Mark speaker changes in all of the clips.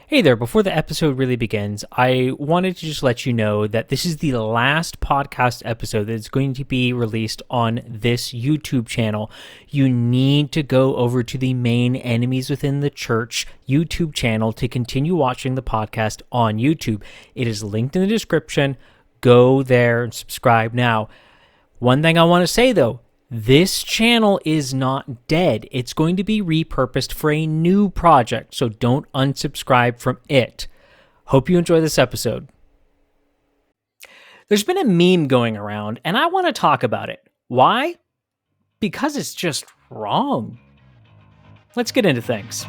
Speaker 1: Hey there, before the episode really begins, I wanted to just let you know that this is the last podcast episode that's going to be released on this YouTube channel. You need to go over to the main Enemies Within the Church YouTube channel to continue watching the podcast on YouTube. It is linked in the description. Go there and subscribe now. One thing I want to say though, this channel is not dead. It's going to be repurposed for a new project, so don't unsubscribe from it. Hope you enjoy this episode. There's been a meme going around, and I want to talk about it. Why? Because it's just wrong. Let's get into things.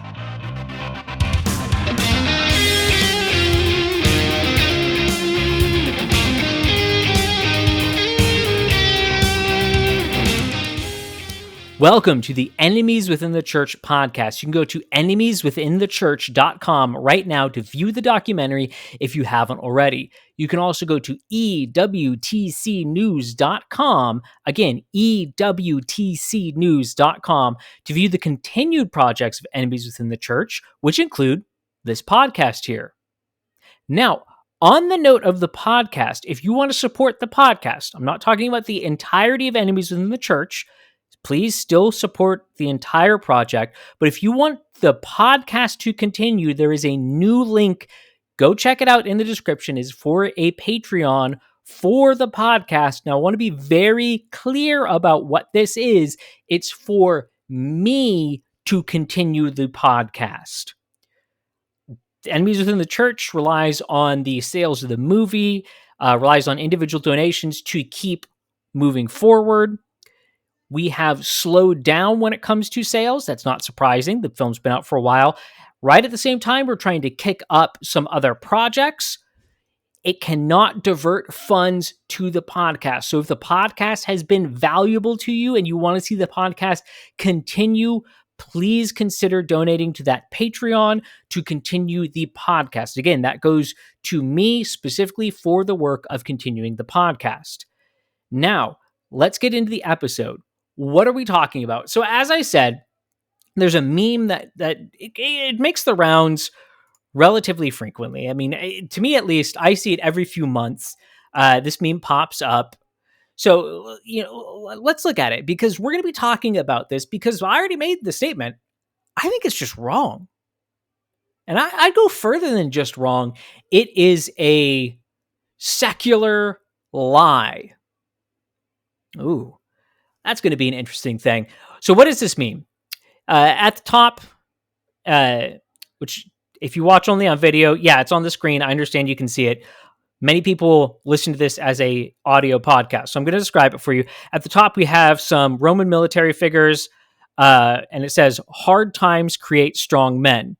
Speaker 1: Welcome to the Enemies Within the Church podcast. You can go to enemieswithinthechurch.com right now to view the documentary if you haven't already. You can also go to EWTCnews.com, again, EWTCnews.com, to view the continued projects of Enemies Within the Church, which include this podcast here. Now, on the note of the podcast, if you want to support the podcast, I'm not talking about the entirety of Enemies Within the Church. Please still support the entire project. But if you want the podcast to continue, there is a new link. Go check it out in the description. It's for a Patreon for the podcast. Now, I want to be very clear about what this is. It's for me to continue the podcast. Enemies Within the Church relies on the sales of the movie, relies on individual donations to keep moving forward. We have slowed down when it comes to sales. That's not surprising. The film's been out for a while. Right at the same time, we're trying to kick up some other projects. It cannot divert funds to the podcast. So if the podcast has been valuable to you and you want to see the podcast continue, please consider donating to that Patreon to continue the podcast. Again, that goes to me specifically for the work of continuing the podcast. Now, let's get into the episode. What are we talking about? So as I said, there's a meme that it makes the rounds relatively frequently. I mean, to me at least, I see it every few months. This meme pops up. So, let's look at it because we're going to be talking about this because I already made the statement. I think it's just wrong. And I'd go further than just wrong. It is a secular lie. Ooh. That's going to be an interesting thing. So what does this mean? At the top, which if you watch only on video, yeah, it's on the screen. I understand you can see it. Many people listen to this as a audio podcast. So I'm going to describe it for you. At the top, we have some Roman military figures, and it says, hard times create strong men.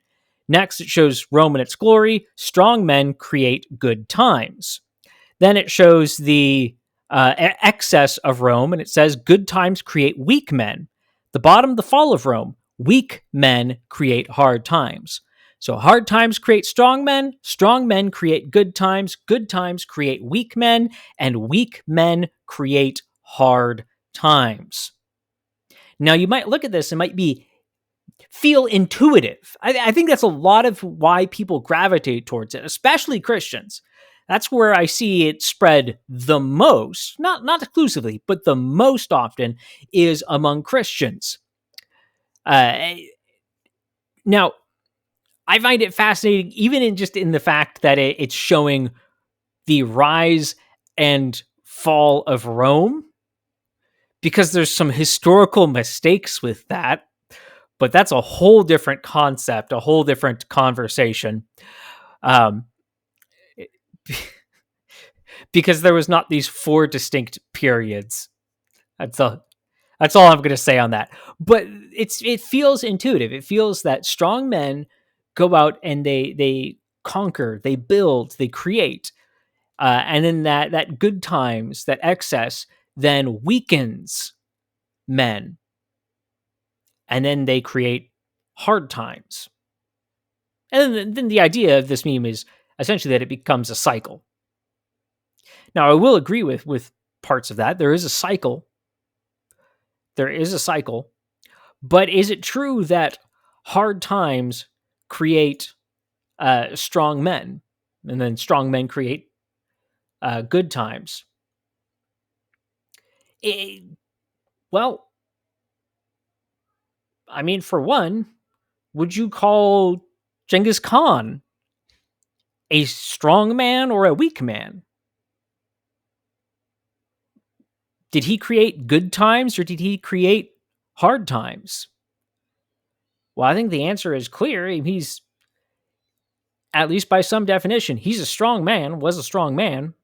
Speaker 1: Next, it shows Rome in its glory. Strong men create good times. Then it shows the excess of Rome, and it says good times create weak men. The bottom, the fall of Rome. Weak men create hard times. So hard times create strong men create good times create weak men, and weak men create hard times. Now you might look at this and feel intuitive. I think that's a lot of why people gravitate towards it, especially Christians. That's where I see it spread the most, not exclusively, but the most often is among Christians. Now, I find it fascinating, even in the fact that it's showing the rise and fall of Rome, because there's some historical mistakes with that, but that's a whole different concept, a whole different conversation. Because there was not these 4 distinct periods. That's all I'm going to say on that. But it feels intuitive. It feels that strong men go out and they conquer, they build, they create. And then that good times, that excess, then weakens men. And then they create hard times. And then the idea of this meme is essentially that it becomes a cycle. Now, I will agree with parts of that. There is a cycle. But is it true that hard times create strong men, and then strong men create good times. It, well, I mean, for one, would you call Genghis Khan a strong man or a weak man? Did he create good times or did he create hard times? Well, I think the answer is clear. He's, at least by some definition, he's a strong man, was a strong man,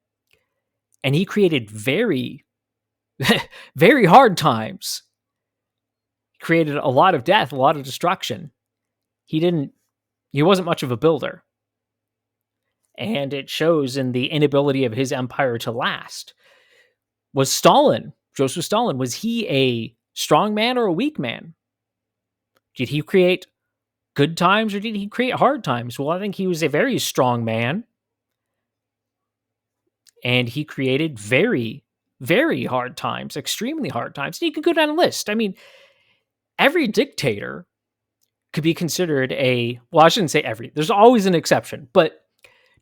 Speaker 1: and he created very, very hard times. He created a lot of death, a lot of destruction. He wasn't much of a builder. And it shows in the inability of his empire to last. Was Joseph Stalin, was he a strong man or a weak man? Did he create good times or did he create hard times? Well, I think he was a very strong man. And he created very, very hard times, extremely hard times. And you could go down a list. I mean, every dictator could be considered I shouldn't say every, there's always an exception, but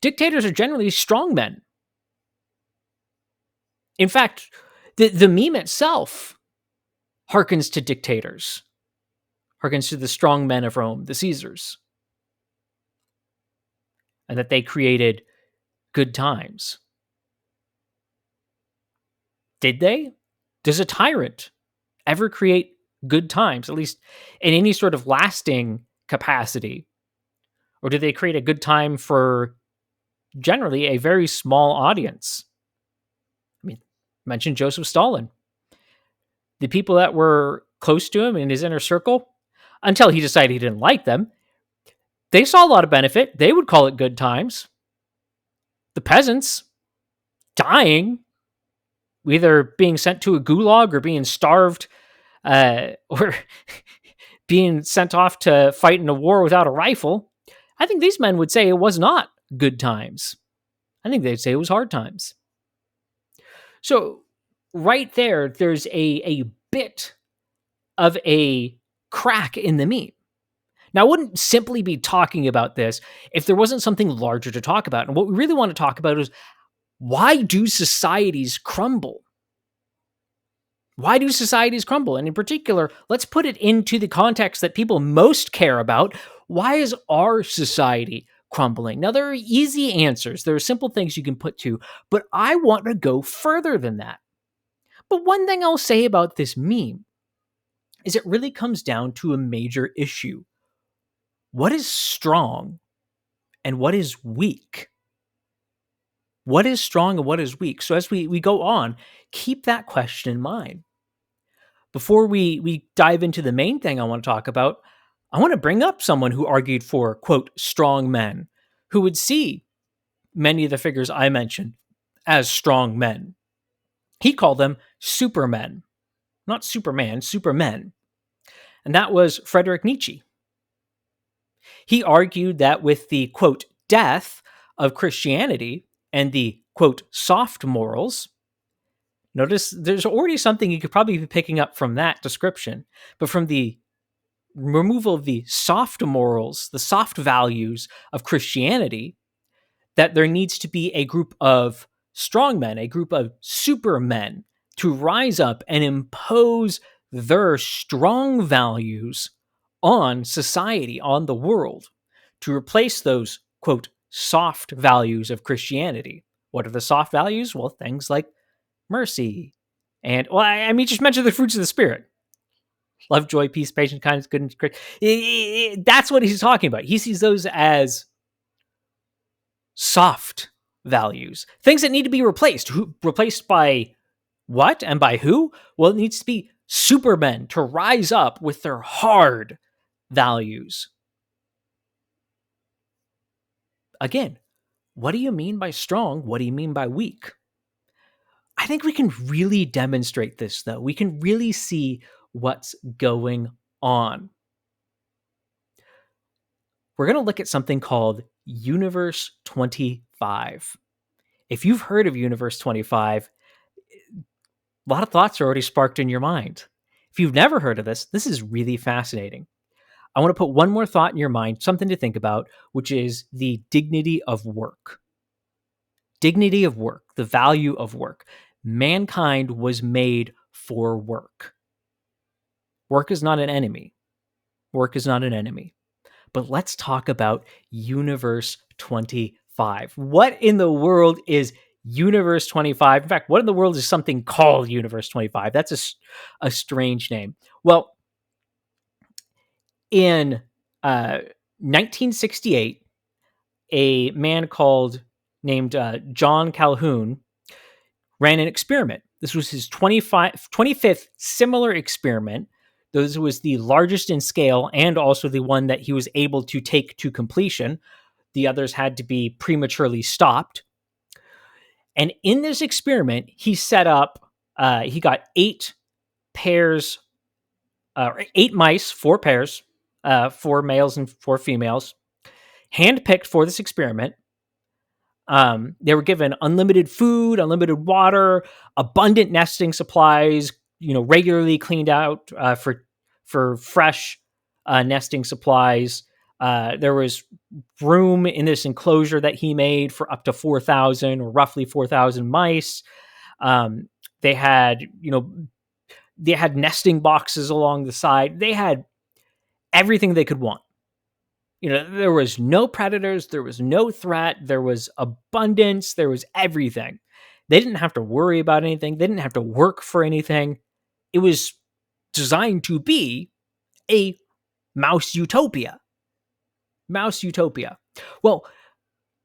Speaker 1: dictators are generally strong men. In fact, the meme itself harkens to dictators, harkens to the strong men of Rome, the Caesars, and that they created good times. Did they? Does a tyrant ever create good times, at least in any sort of lasting capacity? Or do they create a good time for generally a very small audience? I mean, mention Joseph Stalin. The people that were close to him in his inner circle, until he decided he didn't like them, they saw a lot of benefit. They would call it good times. The peasants dying, either being sent to a gulag or being starved, or being sent off to fight in a war without a rifle. I think these men would say it was not good times. I think they'd say it was hard times. So right there's a bit of a crack in the meme. Now, I wouldn't simply be talking about this if there wasn't something larger to talk about. And what we really want to talk about is, why do societies crumble? Why do societies crumble? And in particular, let's put it into the context that people most care about. Why is our society crumbling? Now, there are easy answers. There are simple things you can put to, but I want to go further than that. But one thing I'll say about this meme is it really comes down to a major issue. What is strong and what is weak? What is strong and what is weak? So as we go on, keep that question in mind. Before we dive into the main thing I want to talk about, I want to bring up someone who argued for, quote, strong men, who would see many of the figures I mentioned as strong men. He called them supermen. Not Superman, supermen. And that was Friedrich Nietzsche. He argued that with the, quote, death of Christianity and the, quote, soft morals, notice there's already something you could probably be picking up from that description, but from the removal of the soft morals, the soft values of Christianity, that there needs to be a group of strong men, a group of supermen to rise up and impose their strong values on society, on the world, to replace those, quote, soft values of Christianity. What are the soft values? Well, things like mercy. And, well, I mean, just mention the fruits of the Spirit. Love, joy, peace, patience, kindness, goodness, grace. That's what he's talking about. He sees those as soft values. Things that need to be replaced. Replaced by what and by who? Well, it needs to be supermen to rise up with their hard values. Again, what do you mean by strong? What do you mean by weak? I think we can really demonstrate this, though. We can really see what's going on. We're going to look at something called Universe 25. If you've heard of Universe 25, a lot of thoughts are already sparked in your mind. If you've never heard of this, this is really fascinating. I want to put one more thought in your mind, something to think about, which is the dignity of work. Dignity of work, the value of work. Mankind was made for work. Work is not an enemy. Work is not an enemy. But let's talk about Universe 25. What in the world is Universe 25? In fact, what in the world is something called Universe 25? That's a strange name. Well, in 1968, a man named John Calhoun ran an experiment. This was his 25th similar experiment. This was the largest in scale and also the one that he was able to take to completion. The others had to be prematurely stopped. And in this experiment, he set up, he got 8 pairs, 8 mice, 4 pairs, 4 males and 4 females, handpicked for this experiment. They were given unlimited food, unlimited water, abundant nesting supplies, regularly cleaned out for fresh nesting supplies. There was room in this enclosure that he made for up to 4,000 or roughly 4,000 mice. They had, they had nesting boxes along the side. They had everything they could want. There was no predators, there was no threat, there was abundance, there was everything. They didn't have to worry about anything. They didn't have to work for anything. It was designed to be a mouse utopia. Mouse utopia. Well,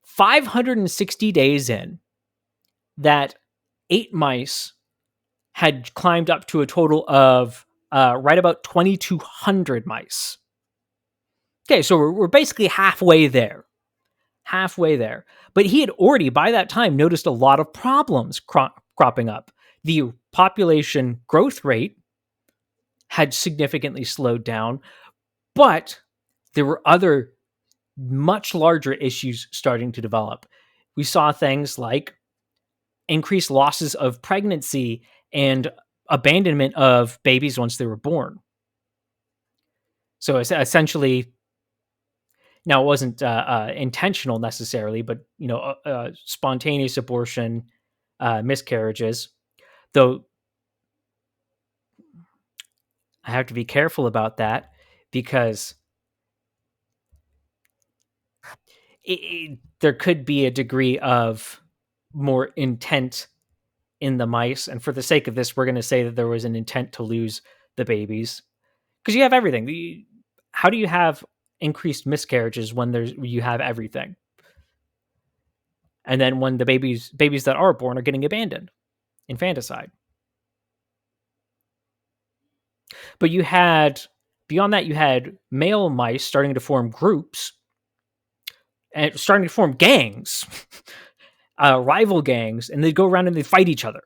Speaker 1: 560 days in, that 8 mice had climbed up to a total of right about 2,200 mice. Okay, so we're basically halfway there. But he had already, by that time, noticed a lot of problems cropping up. The population growth rate had significantly slowed down, but there were other much larger issues starting to develop. We saw things like increased losses of pregnancy and abandonment of babies once they were born. So essentially, now, it wasn't intentional necessarily, but spontaneous abortion, miscarriages. Though I have to be careful about that because there could be a degree of more intent in the mice, and for the sake of this, we're going to say that there was an intent to lose the babies because you have everything. How do you have increased miscarriages when you have everything? And then when the babies that are born are getting abandoned, infanticide. But beyond that, you had male mice starting to form groups and starting to form gangs, rival gangs, and they'd go around and they'd fight each other.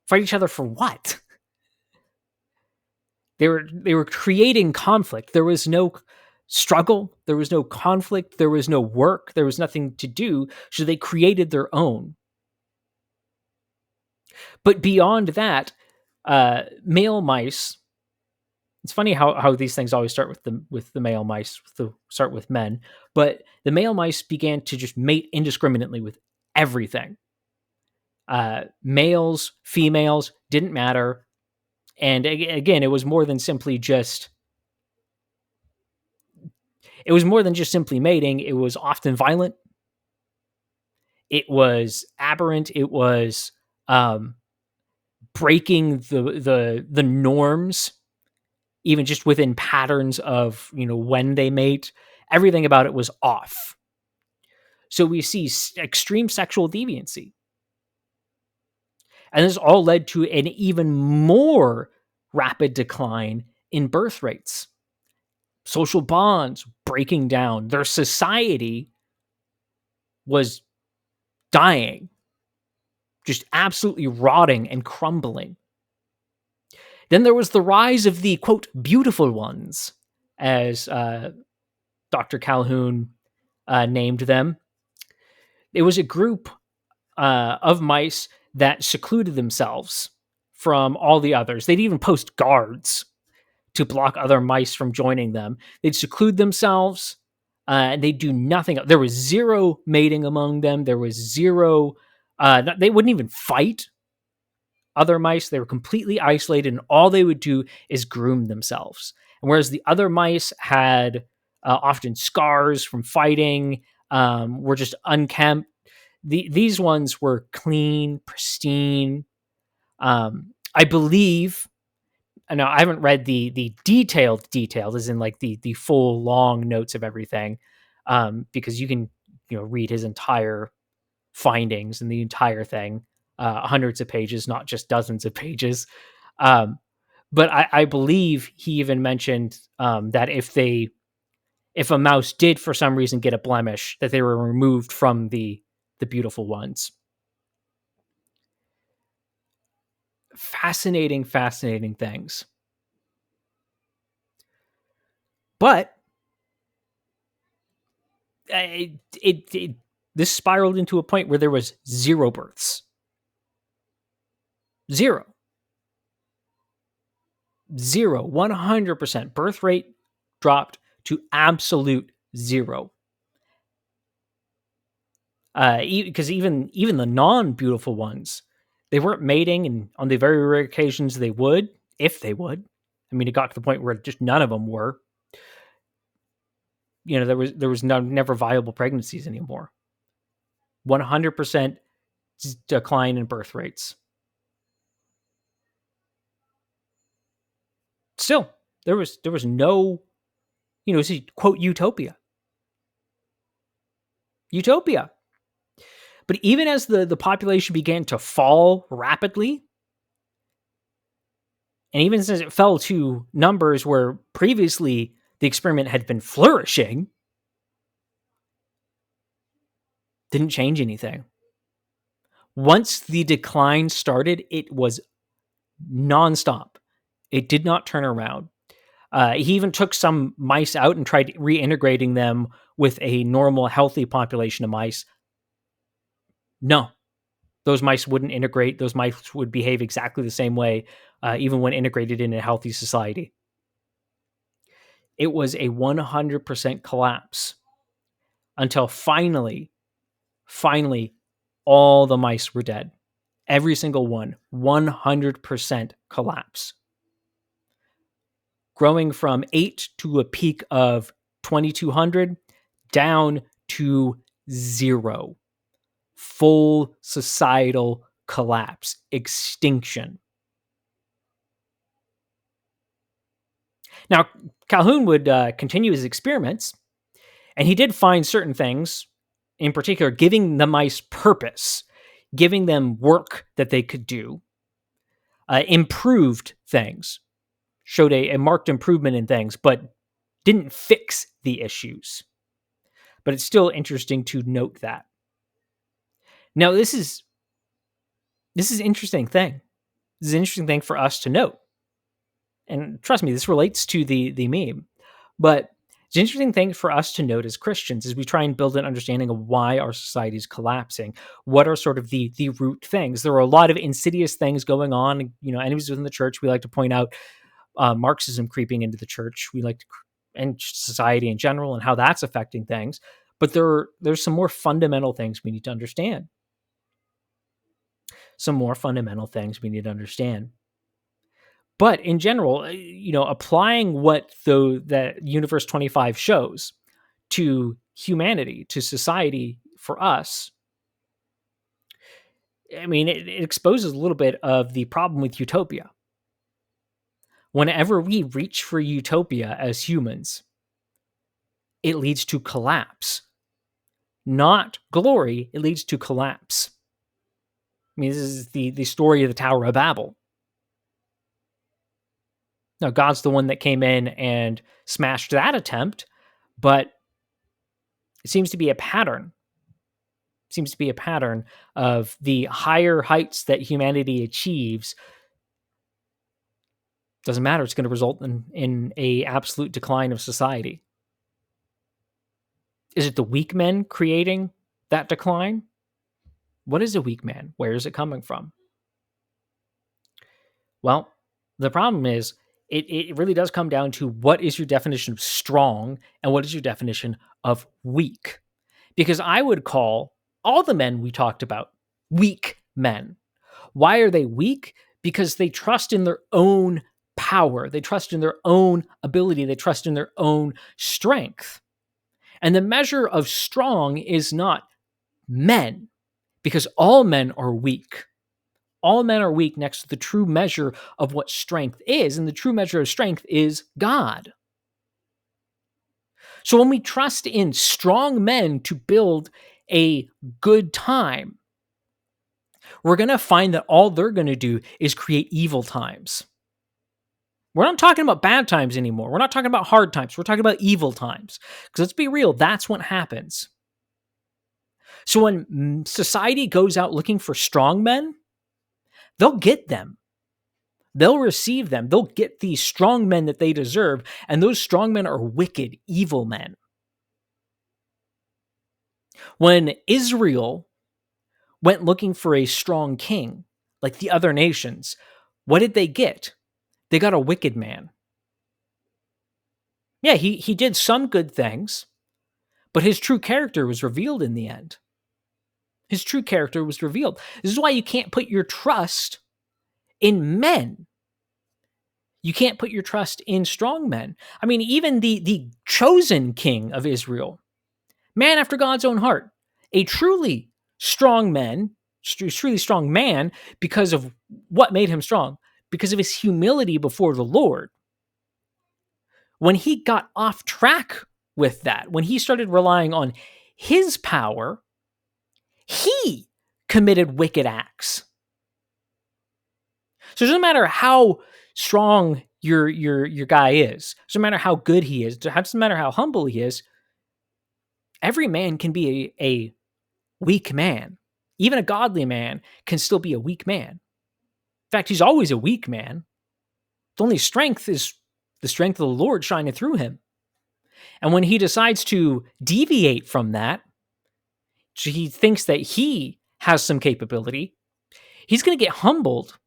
Speaker 1: Fight each other for what? They were creating conflict. There was no struggle. There was no conflict. There was no work. There was nothing to do. So they created their own. But beyond that, male mice. It's funny how these things always start with the male mice, start with men. But the male mice began to just mate indiscriminately with everything. Males, females, didn't matter. And again, it was more than simply just. It was more than just simply mating. It was often violent. It was aberrant. It was breaking the norms, even just within patterns of when they mate. Everything about it was off. So we see extreme sexual deviancy. And this all led to an even more rapid decline in birth rates. Social bonds breaking down. Their society was dying, just absolutely rotting and crumbling. Then there was the rise of the, quote, beautiful ones, as Dr. Calhoun named them. It was a group of mice that secluded themselves from all the others. They'd even post guards to block other mice from joining them. They'd seclude themselves, and they'd do nothing. There was zero mating among them. There was zero. They wouldn't even fight other mice. They were completely isolated, and all they would do is groom themselves. And whereas the other mice had often scars from fighting, were just unkempt, these ones were clean, pristine. I believe. Now, I haven't read the detailed details, as in like the full long notes of everything, because you can read his entire findings and the entire thing, hundreds of pages, not just dozens of pages. Um, but I believe he even mentioned that if a mouse did for some reason get a blemish, that they were removed from the beautiful ones. Fascinating, fascinating things. But this spiraled into a point where there was zero births. Zero. 100% birth rate dropped to absolute zero. Because even the non-beautiful ones, they weren't mating, and on the very rare occasions they would, if they would. I mean, it got to the point where just none of them were. There was never viable pregnancies anymore. 100% decline in birth rates. Still, there was no, quote, utopia. But even as the population began to fall rapidly, and even since it fell to numbers where previously the experiment had been flourishing, didn't change anything. Once the decline started, it was nonstop. It did not turn around. He even took some mice out and tried reintegrating them with a normal, healthy population of mice. No, those mice wouldn't integrate. Those mice would behave exactly the same way, even when integrated in a healthy society. It was a 100% collapse until finally, all the mice were dead. Every single one, 100% collapse. Growing from 8 to a peak of 2,200 down to 0. Full societal collapse, extinction. Now, Calhoun would continue his experiments, and he did find certain things, in particular, giving the mice purpose, giving them work that they could do, improved things, showed a marked improvement in things, but didn't fix the issues. But it's still interesting to note that. Now, this is an interesting thing. This is an interesting thing for us to note. And trust me, this relates to the meme. But it's an interesting thing for us to note as Christians as we try and build an understanding of why our society is collapsing. What are sort of the root things? There are a lot of insidious things going on. Enemies within the church. We like to point out Marxism creeping into the church. We like to, and society in general, and how that's affecting things. But there's some more fundamental things we need to understand. But in general, applying what that Universe 25 shows to humanity, to society, for us, I mean, it exposes a little bit of the problem with utopia. Whenever we reach for utopia as humans, it leads to collapse. Not glory, it leads to collapse. I mean, this is the story of the Tower of Babel. Now, God's the one that came in and smashed that attempt, but it seems to be a pattern. Of the higher heights that humanity achieves. Doesn't matter. It's going to result in a absolute decline of society. Is it the weak men creating that decline? What is a weak man? Where is it coming from? Well, the problem is it really does come down to what is your definition of strong and what is your definition of weak. Because I would call all the men we talked about weak men. Why are they weak? Because they trust in their own power, they trust in their own ability, they trust in their own strength. And the measure of strong is not men, because all men are weak. All men are weak next to the true measure of what strength is, and the true measure of strength is God. So when we trust in strong men to build a good time, we're going to find that all they're going to do is create evil times. We're not talking about bad times anymore. We're not talking about hard times. We're talking about evil times. Because let's be real, that's what happens. So when society goes out looking for strong men, they'll get them. They'll receive them. They'll get these strong men that they deserve. And those strong men are wicked, evil men. When Israel went looking for a strong king, like the other nations, what did they get? They got a wicked man. Yeah, he did some good things, but his true character was revealed in the end. His true character was revealed. This is why you can't put your trust in men. You can't put your trust in strong men. I mean, even the chosen king of Israel, man after God's own heart, a truly strong man, truly strong man because of what made him strong, because of his humility before the Lord. When he got off track with that, when he started relying on his power, he committed wicked acts. So it doesn't matter how strong your guy is. It doesn't matter how good he is. It doesn't matter how humble he is. Every man can be a weak man. Even a godly man can still be a weak man. In fact, he's always a weak man. The only strength is the strength of the Lord shining through him. And when he decides to deviate from that, so he thinks that he has some capability, he's going to get humbled,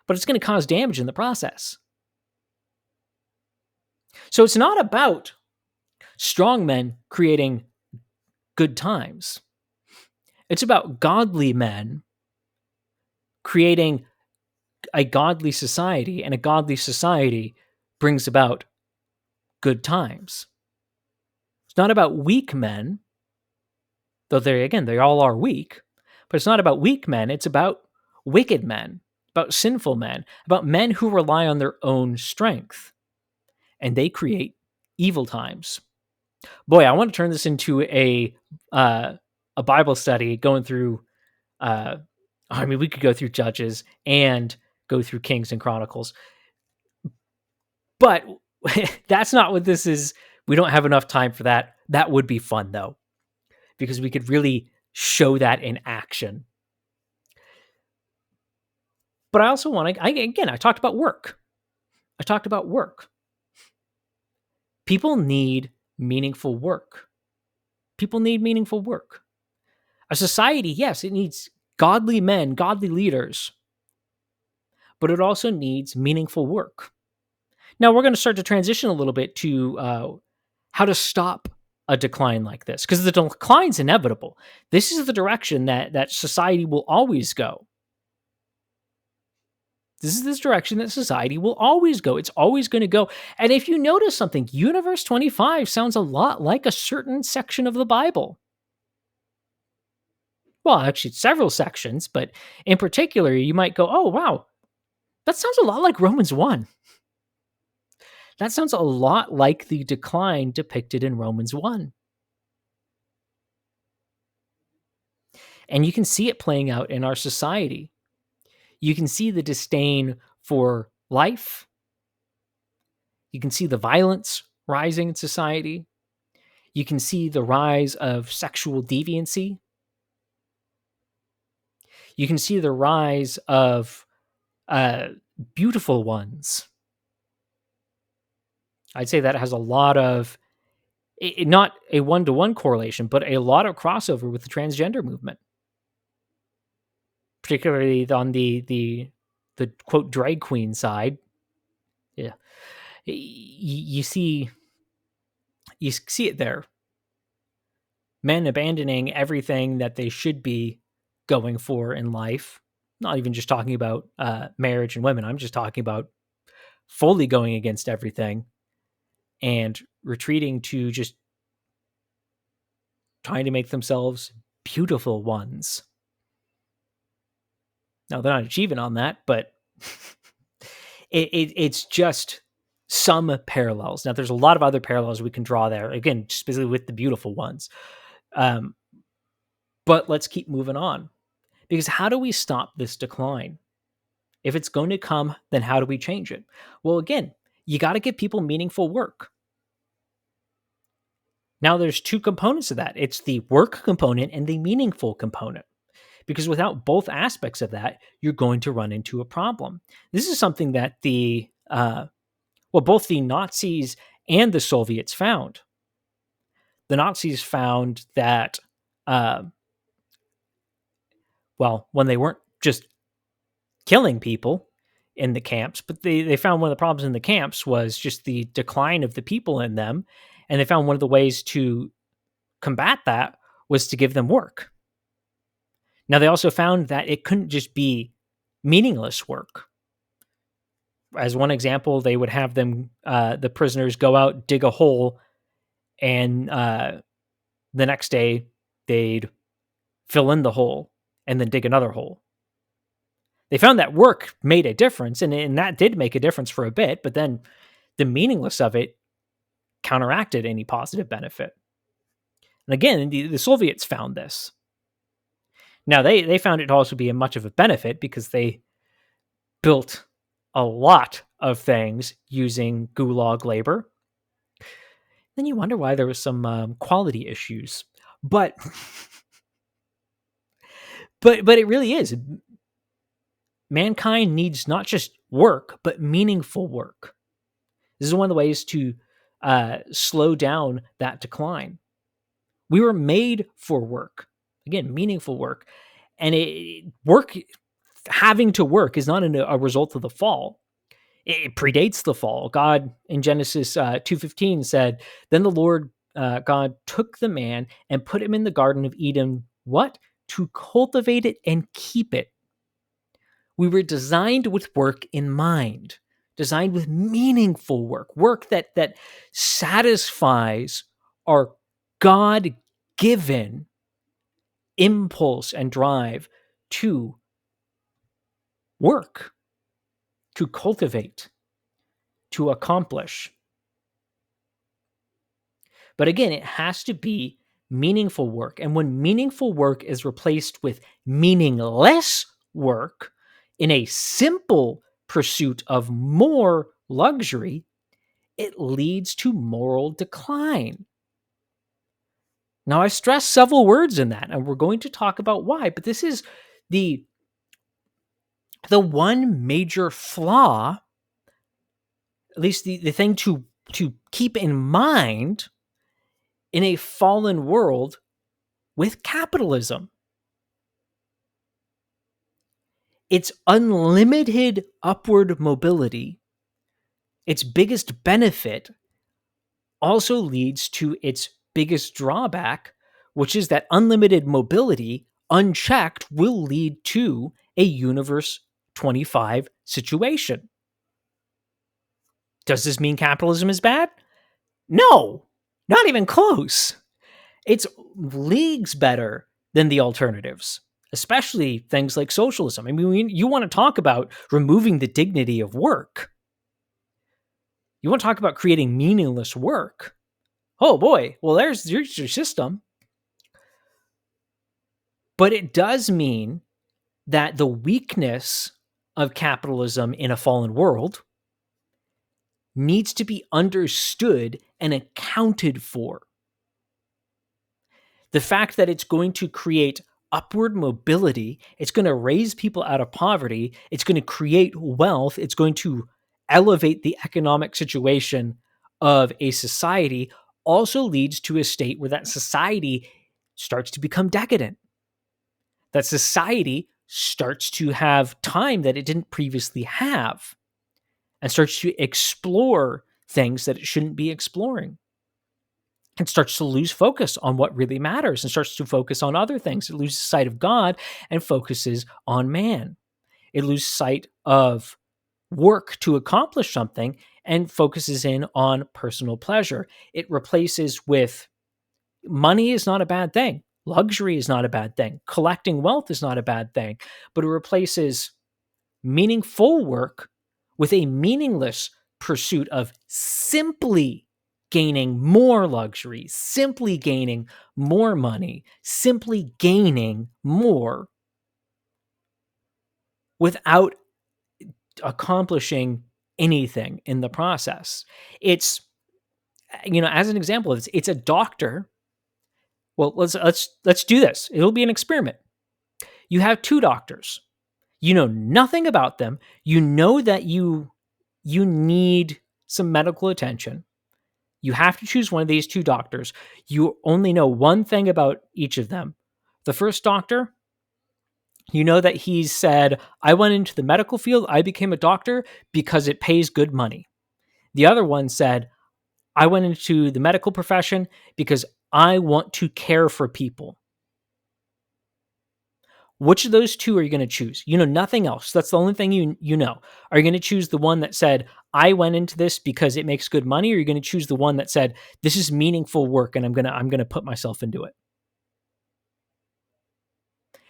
Speaker 1: but it's going to cause damage in the process. So it's not about strong men creating good times. It's about godly men creating a godly society, and a godly society brings about good times. It's not about weak men, though they all are weak, but it's not about weak men. It's about wicked men, about sinful men, about men who rely on their own strength, and they create evil times. Boy, I want to turn this into a Bible study going through. We could go through Judges and go through Kings and Chronicles, but that's not what this is. We don't have enough time for that. That would be fun though, because we could really show that in action. But I also want to, I talked about work. People need meaningful work. A society, yes, it needs godly men, godly leaders, but it also needs meaningful work. Now, we're going to start to transition a little bit to how to stop a decline like this, because the decline's inevitable. This is the direction that society will always go. This is this direction that society will always go. It's always going to go. And if you notice something, Universe 25 sounds a lot like a certain section of the Bible. Well, actually, several sections, but in particular, you might go, oh, wow, that sounds a lot like Romans 1. That sounds a lot like the decline depicted in Romans 1. And you can see it playing out in our society. You can see the disdain for life. You can see the violence rising in society. You can see the rise of sexual deviancy. You can see the rise of beautiful ones. I'd say that has a lot of, not a one-to-one correlation, but a lot of crossover with the transgender movement, particularly on the quote drag queen side. Yeah. You see it there. Men abandoning everything that they should be going for in life. Not even just talking about marriage and women. I'm just talking about fully going against everything and retreating to just trying to make themselves beautiful ones. Now, they're not achieving on that, but it's just some parallels. Now, there's a lot of other parallels we can draw there. Again, specifically with the beautiful ones. Um, but let's keep moving on. Because how do we stop this decline? If it's going to come, then how do we change it? Well, again, you got to give people meaningful work. Now, there's two components of that. It's the work component and the meaningful component. Because without both aspects of that, you're going to run into a problem. This is something that both the Nazis and the Soviets found. The Nazis found that, when they weren't just killing people in the camps, but they found one of the problems in the camps was just the decline of the people in them. And they found one of the ways to combat that was to give them work. Now, they also found that it couldn't just be meaningless work. As one example, they would have them, the prisoners, go out, dig a hole, and the next day they'd fill in the hole and then dig another hole. They found that work made a difference, and that did make a difference for a bit, but then the meaningless of it counteracted any positive benefit. And again, the Soviets found this. Now, they found it to also be much of a benefit because they built a lot of things using gulag labor. Then you wonder why there was some quality issues. But it really is. Mankind needs not just work, but meaningful work. This is one of the ways to slow down that decline. We were made for work. Again, meaningful work. And having to work is not a result of the fall. It predates the fall. God in Genesis 2:15 said, "Then the Lord God took the man and put him in the Garden of Eden." What? To cultivate it and keep it. We were designed with work in mind, designed with meaningful work that satisfies our God-given impulse and drive to work, to cultivate, to accomplish. But again, it has to be meaningful work. And when meaningful work is replaced with meaningless work in a simple pursuit of more luxury, it leads to moral decline. Now, I stressed several words in that, and we're going to talk about why, but this is the one major flaw, at least the thing to keep in mind in a fallen world with capitalism. Its unlimited upward mobility, its biggest benefit, also leads to its biggest drawback, which is that unlimited mobility, unchecked, will lead to a Universe 25 situation. Does this mean capitalism is bad? No, not even close. It's leagues better than the alternatives, especially things like socialism. I mean, you want to talk about removing the dignity of work. You want to talk about creating meaningless work. Oh boy, well, there's your system. But it does mean that the weakness of capitalism in a fallen world needs to be understood and accounted for. The fact that it's going to create upward mobility, it's going to raise people out of poverty, it's going to create wealth, it's going to elevate the economic situation of a society, also leads to a state where that society starts to become decadent. That society starts to have time that it didn't previously have. and starts to explore things that it shouldn't be exploring. It starts to lose focus on what really matters and starts to focus on other things. It loses sight of God and focuses on man. It loses sight of work to accomplish something and focuses in on personal pleasure. It replaces with money is not a bad thing. Luxury is not a bad thing. Collecting wealth is not a bad thing, but it replaces meaningful work with a meaningless pursuit of simply gaining more luxury, simply gaining more money, simply gaining more without accomplishing anything in the process. It's, as an example, it's a doctor. Well, let's do this. It'll be an experiment. You have two doctors. You know nothing about them. You know that you need some medical attention. You have to choose one of these two doctors. You only know one thing about each of them. The first doctor, you know that he said, I went into the medical field, I became a doctor because it pays good money. The other one said, I went into the medical profession because I want to care for people. Which of those two are you going to choose? You know nothing else. That's the only thing you know. Are you going to choose the one that said, I went into this because it makes good money, or are you going to choose the one that said, this is meaningful work and I'm going to put myself into it?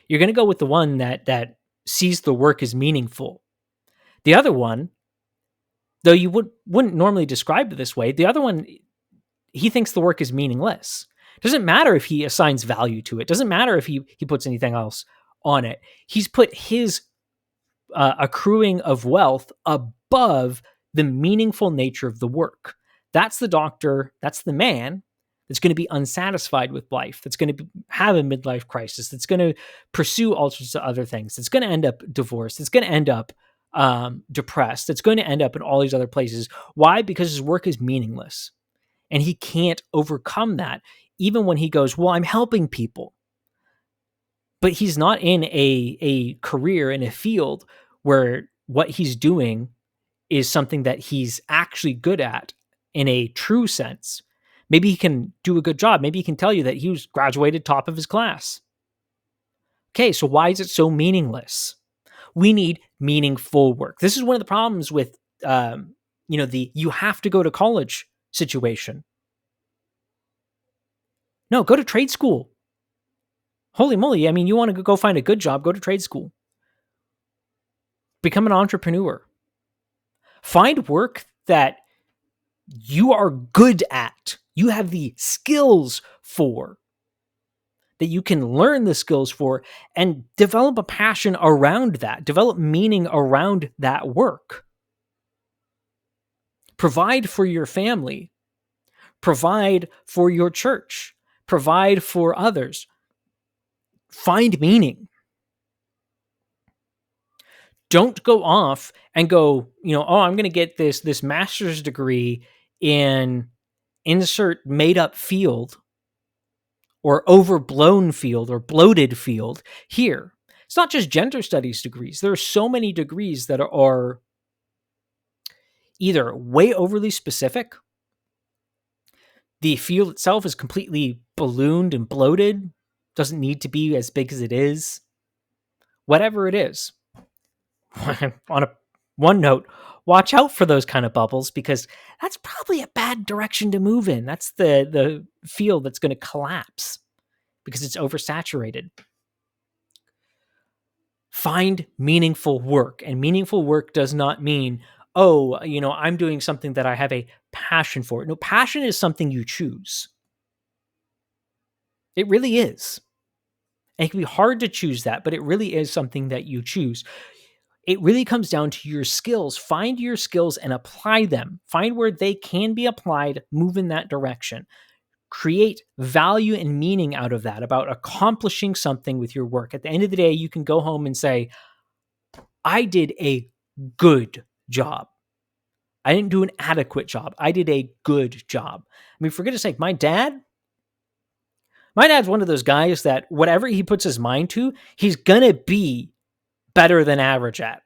Speaker 1: You're going to go with the one that sees the work as meaningful. The other one, though you wouldn't normally describe it this way, the other one, he thinks the work is meaningless. Doesn't matter if he assigns value to it. Doesn't matter if he puts anything else on it. He's put his accruing of wealth above the meaningful nature of the work. That's the doctor. That's the man that's going to be unsatisfied with life. That's going to have a midlife crisis. That's going to pursue all sorts of other things. That's going to end up divorced. It's going to end up depressed. It's going to end up in all these other places. Why? Because his work is meaningless. And he can't overcome that, even when he goes, well, I'm helping people. But he's not in a career in a field where what he's doing is something that he's actually good at in a true sense. Maybe he can do a good job. Maybe he can tell you that he was graduated top of his class. Okay, so why is it so meaningless? We need meaningful work. This is one of the problems with, the you have to go to college situation. No, go to trade school. Holy moly. I mean, you want to go find a good job, go to trade school. Become an entrepreneur. Find work that you are good at. You have the skills for, that you can learn the skills for, and develop a passion around that. Develop meaning around that work. Provide for your family. Provide for your church. Provide for others. Find meaning. Don't go off and go, I'm going to get this master's degree in insert made up field or overblown field or bloated field here. It's not just gender studies degrees. There are so many degrees that are either way overly specific. The field itself is completely ballooned and bloated. Doesn't need to be as big as it is. Whatever it is. On one note, watch out for those kind of bubbles, because that's probably a bad direction to move in. That's the field that's going to collapse because it's oversaturated. Find meaningful work, and meaningful work does not mean, I'm doing something that I have a passion for. No, passion is something you choose. It really is. And it can be hard to choose that, but it really is something that you choose. It really comes down to your skills. Find your skills and apply them. Find where they can be applied, move in that direction. Create value and meaning out of that, about accomplishing something with your work. At the end of the day, you can go home and say, I did a good job. I didn't do an adequate job. I did a good job. I mean, for goodness sake, my dad's one of those guys that whatever he puts his mind to, he's going to be better than average at.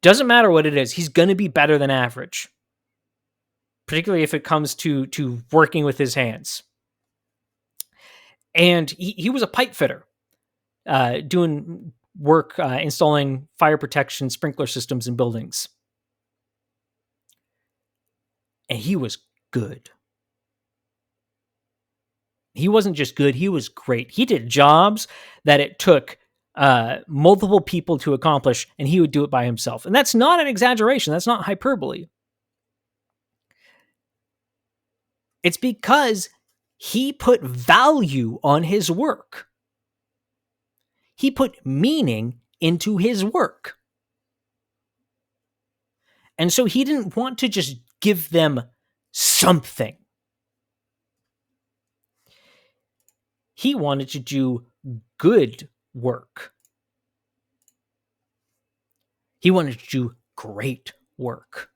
Speaker 1: Doesn't matter what it is, he's going to be better than average, particularly if it comes to working with his hands. And he was a pipe fitter, doing work installing fire protection sprinkler systems in buildings. And he was good. He wasn't just good, he was great. He did jobs that it took multiple people to accomplish, and he would do it by himself. And that's not an exaggeration. That's not hyperbole. It's because he put value on his work. He put meaning into his work. And so he didn't want to just give them something. He wanted to do good work. He wanted to do great work.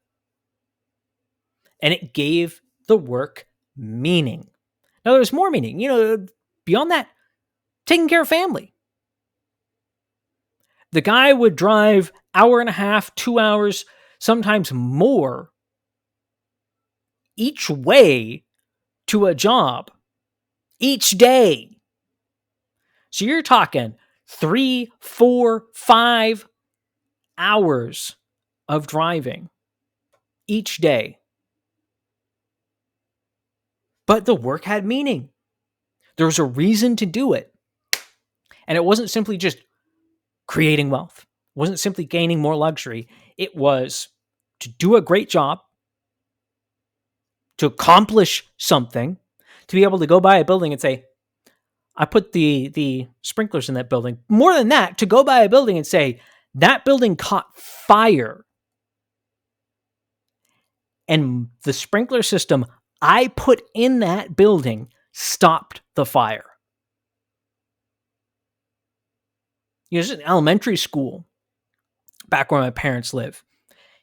Speaker 1: And it gave the work meaning. Now, there's more meaning. Beyond that, taking care of family. The guy would drive hour and a half, 2 hours, sometimes more each way to a job each day. So you're talking 3, 4, 5 hours of driving each day. But the work had meaning. There was a reason to do it. And it wasn't simply just creating wealth. It wasn't simply gaining more luxury. It was to do a great job, to accomplish something, to be able to go by a building and say, I put the sprinklers in that building. More than that, to go by a building and say, that building caught fire. And the sprinkler system I put in that building stopped the fire. There's an elementary school back where my parents live.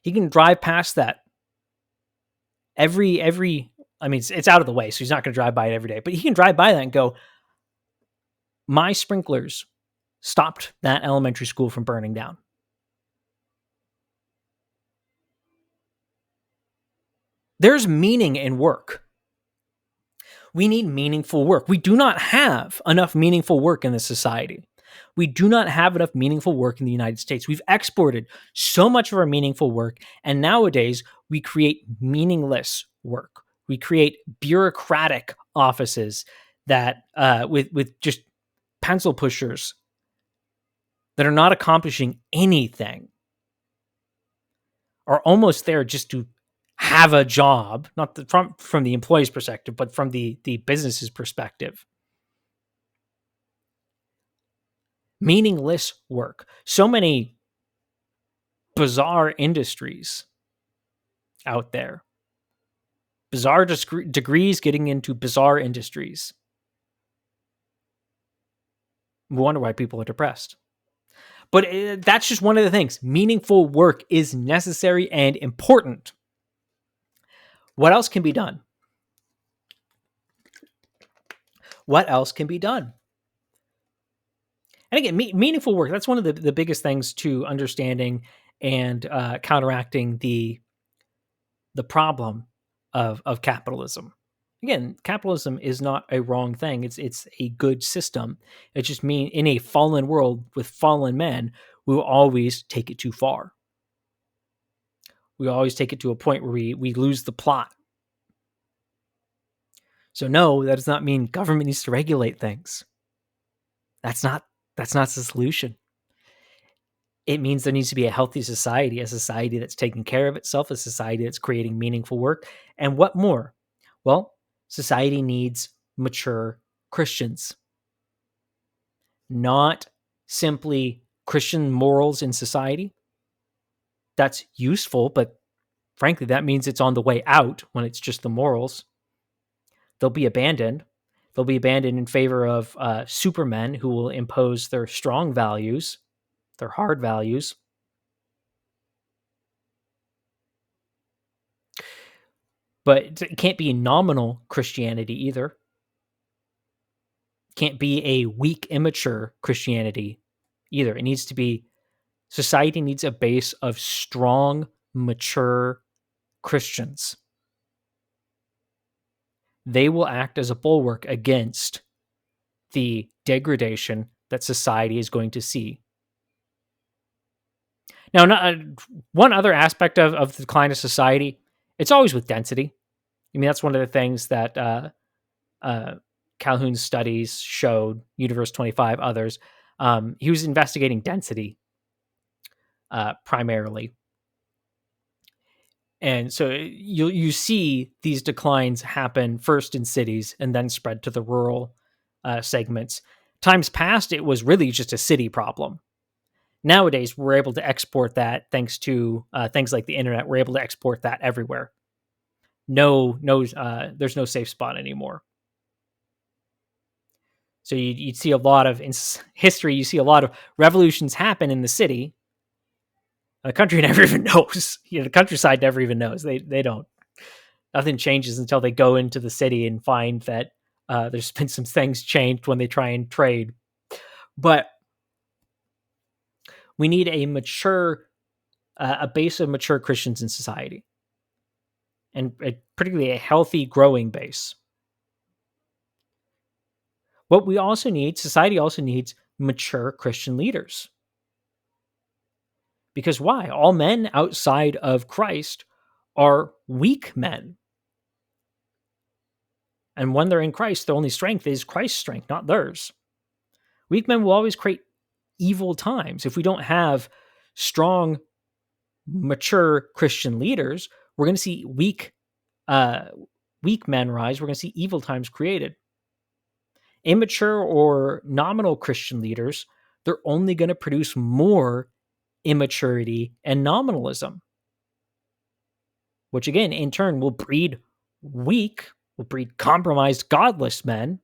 Speaker 1: He can drive past that every it's out of the way, so he's not going to drive by it every day, but he can drive by that and go, my sprinklers stopped that elementary school from burning down. There's meaning in work. We need meaningful work. We do not have enough meaningful work in this society. We do not have enough meaningful work in the United States. We've exported so much of our meaningful work, and nowadays we create meaningless work. We create bureaucratic offices that with just pencil pushers that are not accomplishing anything, are almost there just to have a job, not from the employee's perspective, but from the business's perspective. Meaningless work. So many bizarre industries out there. Bizarre degrees getting into bizarre industries. We wonder why people are depressed. But that's just one of the things. Meaningful work is necessary and important. What else can be done? What else can be done? And again, meaningful work, that's one of the biggest things to understanding and counteracting the problem of capitalism. Again, capitalism is not a wrong thing. It's a good system. It just means in a fallen world with fallen men, we will always take it too far. We always take it to a point where we lose the plot. So no, that does not mean government needs to regulate things. That's not the solution. It means there needs to be a healthy society, a society that's taking care of itself, a society that's creating meaningful work. And what more? Well, society needs mature Christians. Not simply Christian morals in society. That's useful, but frankly, that means it's on the way out when it's just the morals. They'll be abandoned. They'll be abandoned in favor of supermen who will impose their strong values, their hard values. But it can't be nominal Christianity either. Can't be a weak, immature Christianity either. It needs to be Society needs a base of strong, mature Christians. They will act as a bulwark against the degradation that society is going to see. Now, one other aspect of the decline of society, it's always with density. I mean, that's one of the things that Calhoun's studies showed, Universe 25, others. He was investigating density primarily. And so you see these declines happen first in cities and then spread to the rural segments. Times past, it was really just a city problem. Nowadays, we're able to export that thanks to things like the internet. We're able to export that everywhere. There's no safe spot anymore. So you'd see a lot of in history. You see a lot of revolutions happen in the city. The country never even knows. The countryside never even knows. They don't. Nothing changes until they go into the city and find that there's been some things changed when they try and trade. But we need a base of mature Christians in society, and particularly a healthy, growing base. What we also need, society also needs mature Christian leaders. Because why? All men outside of Christ are weak men. And when they're in Christ, their only strength is Christ's strength, not theirs. Weak men will always create evil times. If we don't have strong, mature Christian leaders, we're going to see weak men rise. We're going to see evil times created. Immature or nominal Christian leaders, they're only going to produce more immaturity and nominalism, which again, in turn, will breed compromised, godless men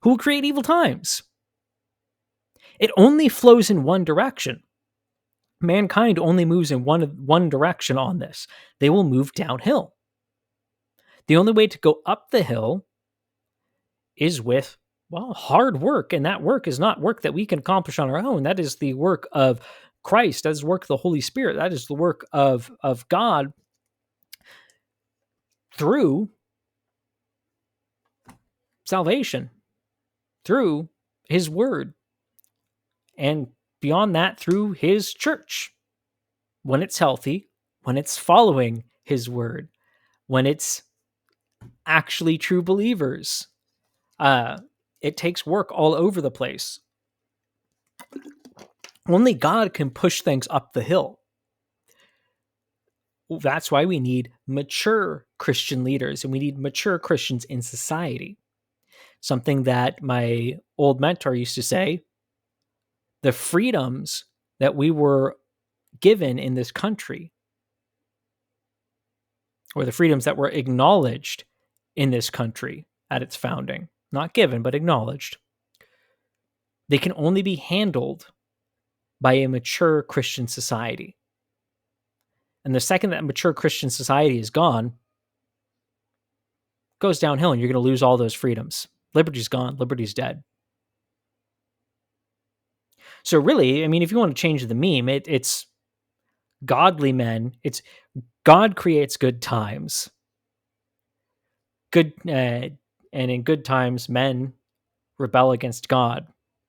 Speaker 1: who will create evil times. It only flows in one direction. Mankind only moves in one direction on this. They will move downhill. The only way to go up the hill is with, hard work. And that work is not work that we can accomplish on our own. That is the work of Christ. That is the work of the Holy Spirit. That is the work of God through salvation, through his word, and beyond that, through his church. When it's healthy, when it's following his word, when it's actually true believers. It takes work all over the place. Only God can push things up the hill. That's why we need mature Christian leaders, and we need mature Christians in society. Something that my old mentor used to say, the freedoms that we were given in this country, or the freedoms that were acknowledged in this country at its founding, not given, but acknowledged, they can only be handled by a mature Christian society. And the second that mature Christian society is gone, it goes downhill, and you're going to lose all those freedoms. Liberty's gone. Liberty's dead. So really, I mean, if you want to change the meme, it's godly men. It's God creates good times. And in good times, men rebel against God.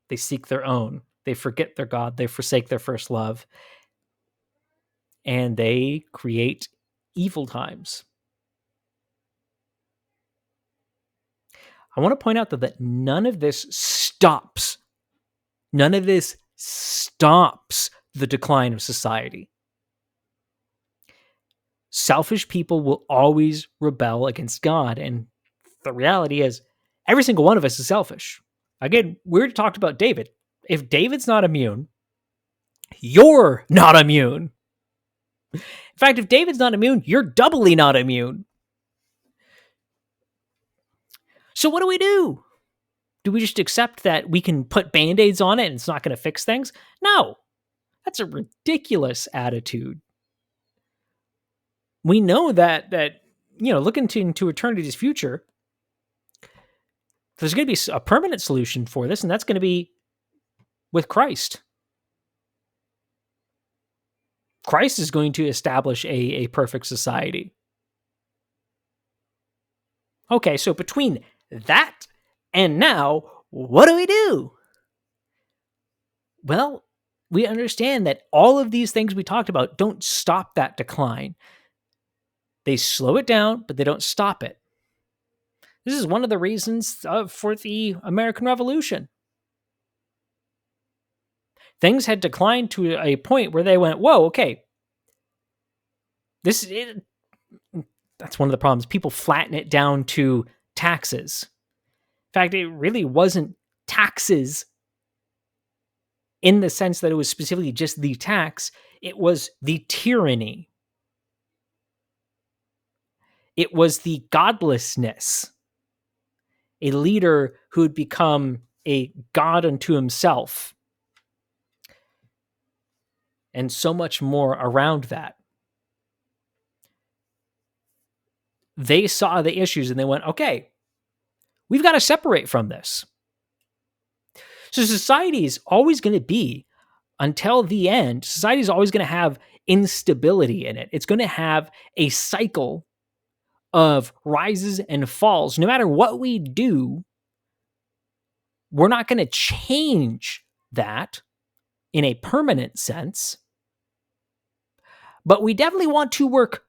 Speaker 1: They seek their own. They forget their God. They forsake their first love. And they create evil times. I want to point out that none of this stops. None of this stops the decline of society. Selfish people will always rebel against God. And the reality is, every single one of us is selfish. Again, we already talked about David. If David's not immune, you're not immune. In fact, if David's not immune, you're doubly not immune. So what do? Do we just accept that we can put Band-Aids on it and it's not going to fix things? No, that's a ridiculous attitude. We know that looking into eternity's future, there's going to be a permanent solution for this, and that's going to be with Christ. Christ is going to establish a perfect society. Okay, so between that and now, what do we do? Well, we understand that all of these things we talked about don't stop that decline. They slow it down, but they don't stop it. This is one of the reasons for the American Revolution. Things had declined to a point where they went, whoa, okay. That's one of the problems. People flatten it down to taxes. In fact, it really wasn't taxes in the sense that it was specifically just the tax. It was the tyranny. It was the godlessness. A leader who had become a god unto himself. And so much more around that. They saw the issues and they went, okay, we've got to separate from this. So society is always going to be, until the end, society is always going to have instability in it. It's going to have a cycle of rises and falls. No matter what we do, we're not going to change that in a permanent sense. But we definitely want to work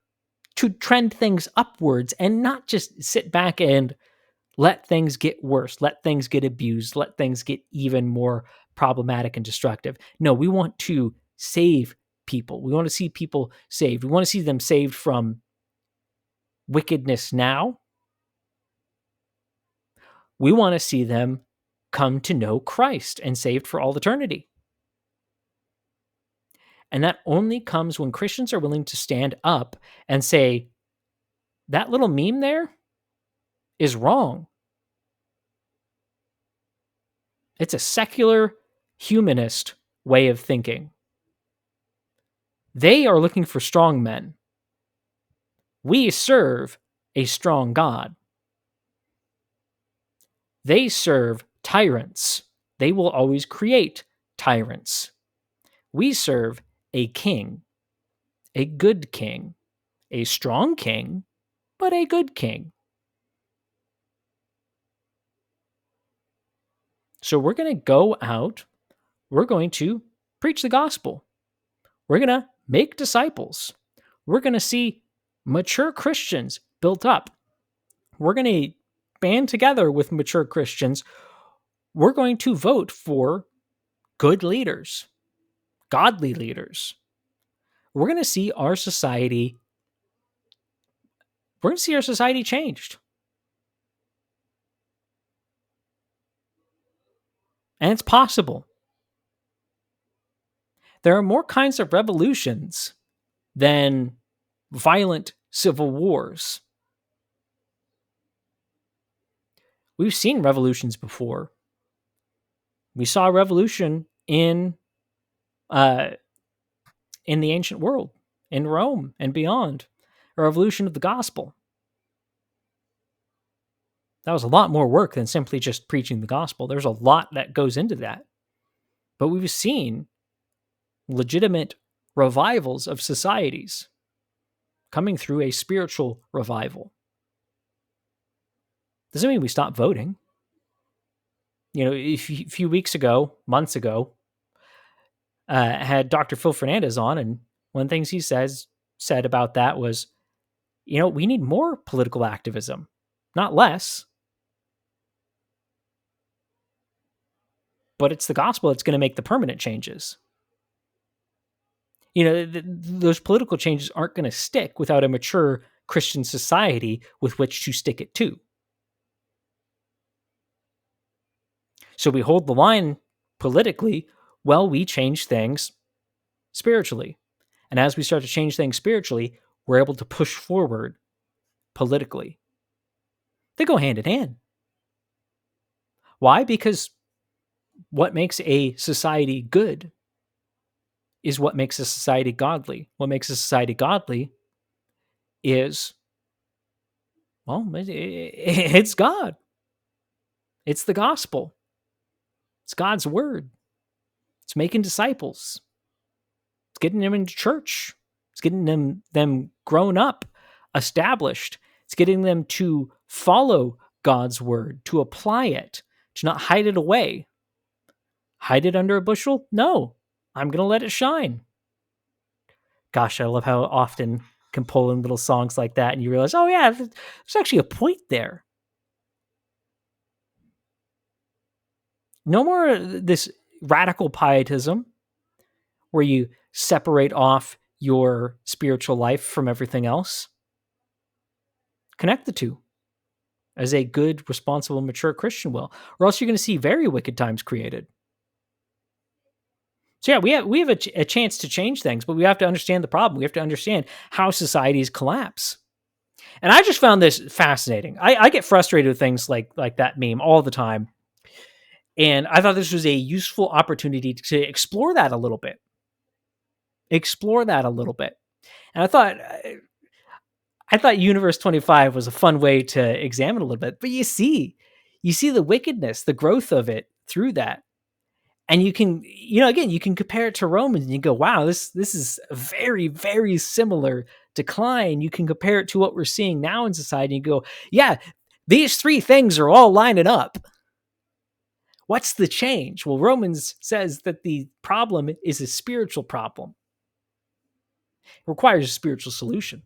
Speaker 1: to trend things upwards and not just sit back and let things get worse, let things get abused, let things get even more problematic and destructive. No, we want to save people. We want to see people saved. We want to see them saved from wickedness now. We want to see them come to know Christ and saved for all eternity. And that only comes when Christians are willing to stand up and say, that little meme there is wrong. It's a secular, humanist way of thinking. They are looking for strong men. We serve a strong God. They serve tyrants. They will always create tyrants. We serve a king, a good king, a strong king, but a good king. So we're going to go out. We're going to preach the gospel. We're going to make disciples. We're going to see mature Christians built up. We're going to band together with mature Christians. We're going to vote for good leaders, godly leaders. We're going to see our society. We're going to see our society changed. And it's possible. There are more kinds of revolutions than violent civil wars. We've seen revolutions before. We saw a revolution in the ancient world, in Rome and beyond, a revolution of the gospel. That was a lot more work than simply just preaching the gospel. There's a lot that goes into that. But we've seen legitimate revivals of societies coming through a spiritual revival. Doesn't mean we stop voting. You know, a few weeks ago, months ago, had Dr. Phil Fernandez on, and one of the things he said about that was, you know, we need more political activism, not less. But it's the gospel that's going to make the permanent changes. You know, those political changes aren't going to stick without a mature Christian society with which to stick it to. So we hold the line politically while we change things spiritually. And as we start to change things spiritually, we're able to push forward politically. They go hand in hand. Why? Because what makes a society good is what makes a society godly. What makes a society godly is, well, it's God. It's the gospel. It's God's word. It's making disciples. It's getting them into church. It's getting them grown up, established. It's getting them to follow God's word, to apply it, to not hide it away. Hide it under a bushel? No, I'm going to let it shine. Gosh, I love how often can pull in little songs like that and you realize, oh yeah, there's actually a point there. No more this radical pietism where you separate off your spiritual life from everything else. Connect the two as a good, responsible, mature Christian will, or else you're going to see very wicked times created. So yeah, we have a chance to change things, but we have to understand the problem. We have to understand how societies collapse. And I just found this fascinating. I get frustrated with things like that meme all the time. And I thought this was a useful opportunity to explore that a little bit. And I thought Universe 25 was a fun way to examine a little bit. But you see the wickedness, the growth of it through that. And you can, again, you can compare it to Romans and you go, wow, this is a very, very similar decline. You can compare it to what we're seeing now in society and go, yeah, these three things are all lining up. What's the change? Well, Romans says that the problem is a spiritual problem. It requires a spiritual solution.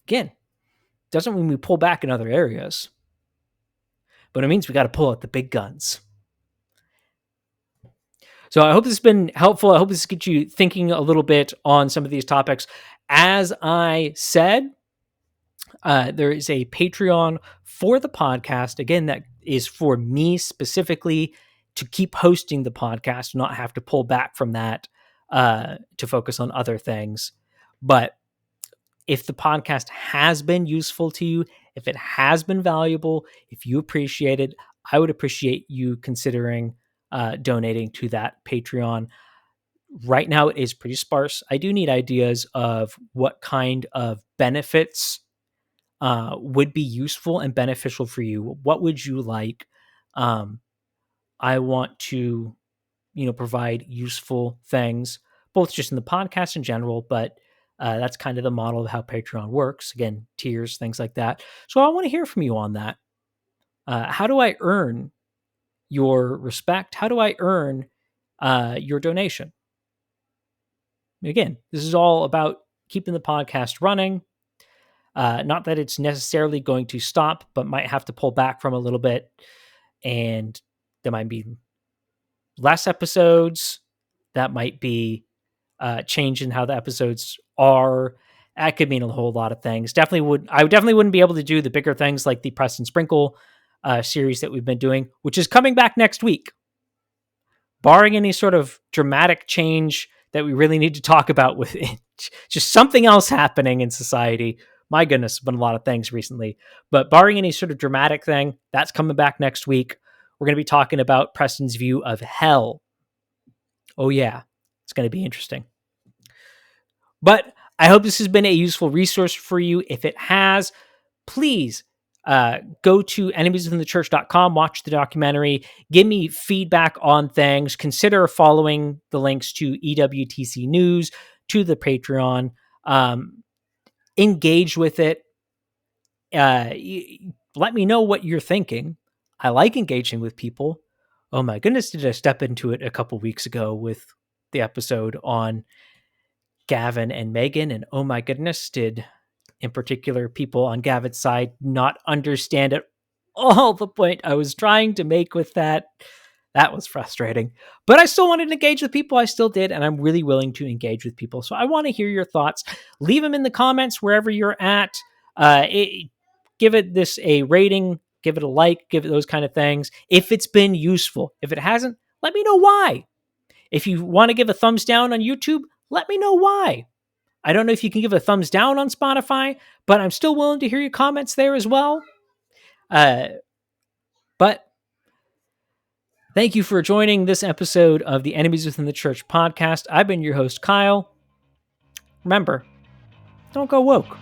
Speaker 1: Again, doesn't mean we pull back in other areas, but it means we got to pull out the big guns. So I hope this has been helpful. I hope this gets you thinking a little bit on some of these topics. As I said, there is a Patreon for the podcast. Again, that is for me specifically to keep hosting the podcast, not have to pull back from that to focus on other things. But if the podcast has been useful to you, if it has been valuable, if you appreciate it, I would appreciate you considering donating to that Patreon. Right now, it is pretty sparse. I do need ideas of what kind of benefits would be useful and beneficial for you. What would you like? I want to, provide useful things, both just in the podcast in general, but that's kind of the model of how Patreon works. Again, tiers, things like that. So I want to hear from you on that. How do I earn your respect? How do I earn your donation? Again, this is all about keeping the podcast running. Not that it's necessarily going to stop, but might have to pull back from a little bit. And there might be less episodes. That might be change in how the episodes are. That could mean a whole lot of things. I definitely wouldn't be able to do the bigger things like the Press and Sprinkle series that we've been doing, which is coming back next week. Barring any sort of dramatic change that we really need to talk about with it, just something else happening in society. My goodness, been a lot of things recently, but barring any sort of dramatic thing, that's coming back next week. We're going to be talking about Preston's view of hell. Oh yeah, it's going to be interesting. But I hope this has been a useful resource for you. If it has, please go to enemieswithinthechurch.com, watch the documentary, give me feedback on things, consider following the links to EWTC News, to the Patreon, engage with it. Let me know what you're thinking. I like engaging with people. Oh my goodness, did I step into it a couple weeks ago with the episode on Gavin and Megan, and oh my goodness, did in particular people on Gavin's side not understand at all the point I was trying to make with that. That was frustrating, but I still wanted to engage with people. I still did, and I'm really willing to engage with people. So I want to hear your thoughts. Leave them in the comments wherever you're at. Give it this a rating, give it a like, give it those kind of things. If it's been useful, if it hasn't, let me know why. If you want to give a thumbs down on YouTube, let me know why. I don't know if you can give a thumbs down on Spotify, but I'm still willing to hear your comments there as well. But thank you for joining this episode of the Enemies Within the Church podcast. I've been your host, Kyle. Remember, don't go woke.